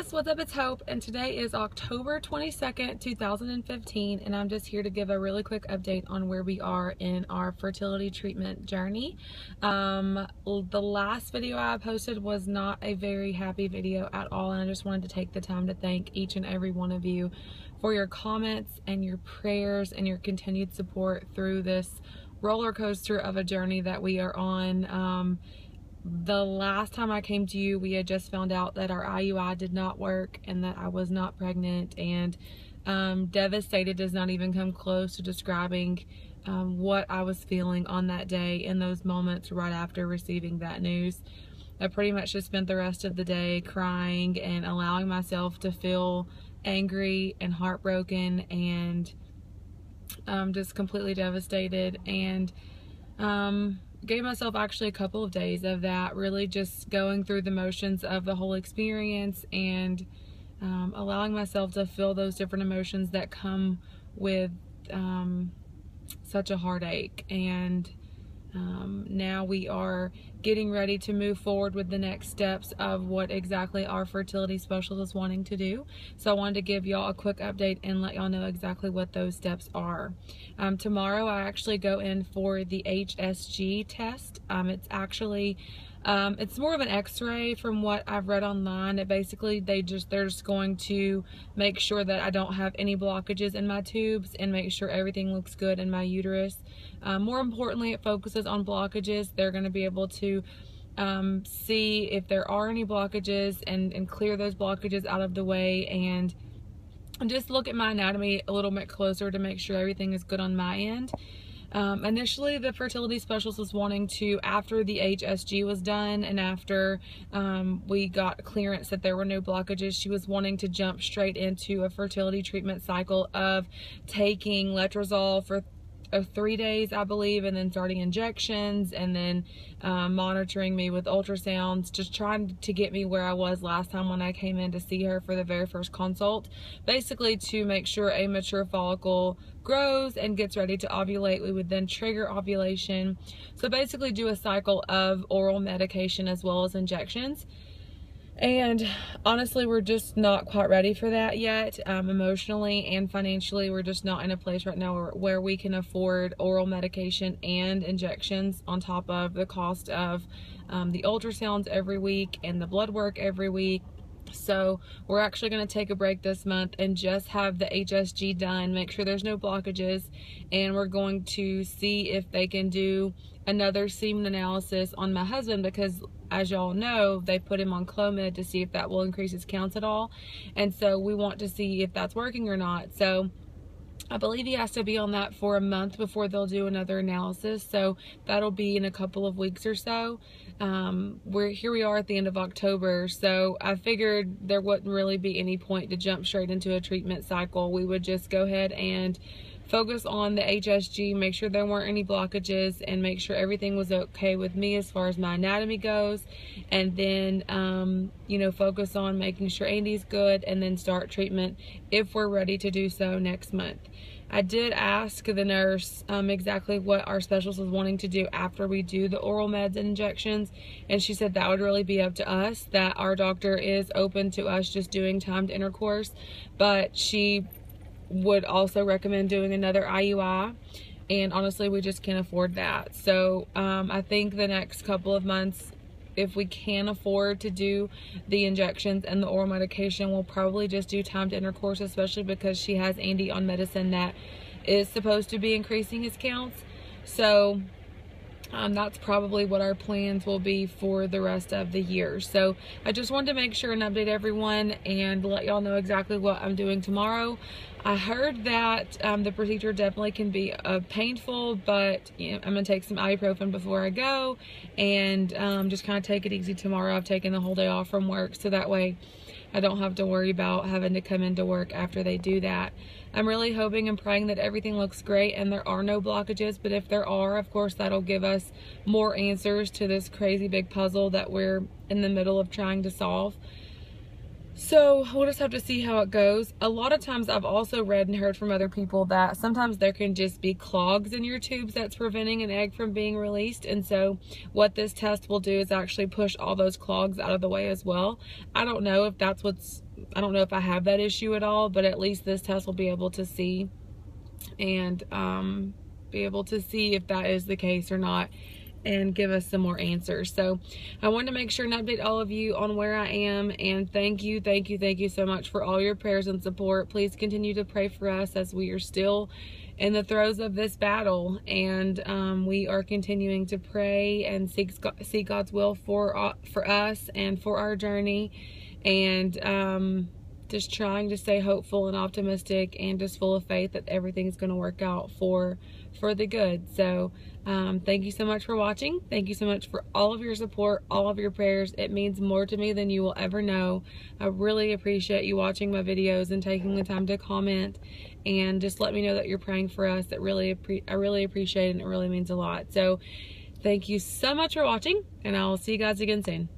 guys, what's up? It's Hope, and today is October 22nd, 2015, and I'm just here to give a really quick update on where we are in our fertility treatment journey. The last video I posted was not a very happy video at all, and I just wanted to take the time to thank each and every one of you for your comments and your prayers and your continued support through this roller coaster of a journey that we are on. The last time I came to you, we had just found out that our IUI did not work and that I was not pregnant, and devastated does not even come close to describing what I was feeling on that day in those moments right after receiving that news. I pretty much just spent the rest of the day crying and allowing myself to feel angry and heartbroken and just completely devastated, and gave myself actually a couple of days of that, really just going through the motions of the whole experience and allowing myself to feel those different emotions that come with such a heartache. And now we are getting ready to move forward with the next steps of what exactly our fertility specialist is wanting to do. So I wanted to give y'all a quick update and let y'all know exactly what those steps are. Tomorrow I actually go in for the HSG test. It's actually it's more of an x-ray from what I've read online. It basically they're just going to make sure that I don't have any blockages in my tubes and make sure everything looks good in my uterus. More importantly, it focuses on blockages. They're going to be able to see if there are any blockages and clear those blockages out of the way, and just look at my anatomy a little bit closer to make sure everything is good on my end. Initially, the fertility specialist was wanting to, after the HSG was done and after we got clearance that there were no blockages, she was wanting to jump straight into a fertility treatment cycle of taking letrozole for 3 days, I believe, and then starting injections, and then monitoring me with ultrasounds, just trying to get me where I was last time when I came in to see her for the very first consult, basically to make sure a mature follicle grows and gets ready to ovulate. We would then trigger ovulation, so basically do a cycle of oral medication as well as injections. And honestly, we're just not quite ready for that yet. Emotionally and financially, we're just not in a place right now where we can afford oral medication and injections on top of the cost of the ultrasounds every week and the blood work every week. So we're actually going to take a break this month and just have the HSG done, make sure there's no blockages, and we're going to see if they can do another semen analysis on my husband, because as y'all know, they put him on Clomid to see if that will increase his counts at all, and so we want to see if that's working or not. So I believe he has to be on that for a month before they'll do another analysis, so that'll be in a couple of weeks or so. Here we are at the end of October, so I figured there wouldn't really be any point to jump straight into a treatment cycle. We would just go ahead and focus on the HSG, make sure there weren't any blockages, and make sure everything was okay with me as far as my anatomy goes, and then you know, focus on making sure Andy's good, and then start treatment if we're ready to do so next month. I did ask the nurse exactly what our specialist was wanting to do after we do the oral meds and injections, and she said that would really be up to us, that our doctor is open to us just doing timed intercourse, but she would also recommend doing another IUI, and honestly we just can't afford that. So I think the next couple of months, if we can afford to do the injections and the oral medication, we'll probably just do timed intercourse, especially because she has Andy on medicine that is supposed to be increasing his counts. So that's probably what our plans will be for the rest of the year. So I just wanted to make sure and update everyone and let y'all know exactly what I'm doing tomorrow. I heard that the procedure definitely can be painful, but you know, I'm going to take some ibuprofen before I go and just kind of take it easy tomorrow. I've taken the whole day off from work, so that way I don't have to worry about having to come into work after they do that. I'm really hoping and praying that everything looks great and there are no blockages, but if there are, of course, that'll give us more answers to this crazy big puzzle that we're in the middle of trying to solve. So we'll just have to see how it goes. A lot of times I've also read and heard from other people that sometimes there can just be clogs in your tubes that's preventing an egg from being released. And so what this test will do is actually push all those clogs out of the way as well. I don't know if that's what's I don't know if I have that issue at all, but at least this test will be able to see and be able to see if that is the case or not, and give us some more answers. So I wanted to make sure and update all of you on where I am, and thank you so much for all your prayers and support. Please continue to pray for us as we are still in the throes of this battle, and we are continuing to pray and seek God's will for us and for our journey, and just trying to stay hopeful and optimistic and just full of faith that everything's going to work out for the good. So thank you so much for watching. Thank you so much for all of your support, all of your prayers. It means more to me than you will ever know. I really appreciate you watching my videos and taking the time to comment and just let me know that you're praying for us. I really appreciate it, and it really means a lot. So thank you so much for watching, and I'll see you guys again soon.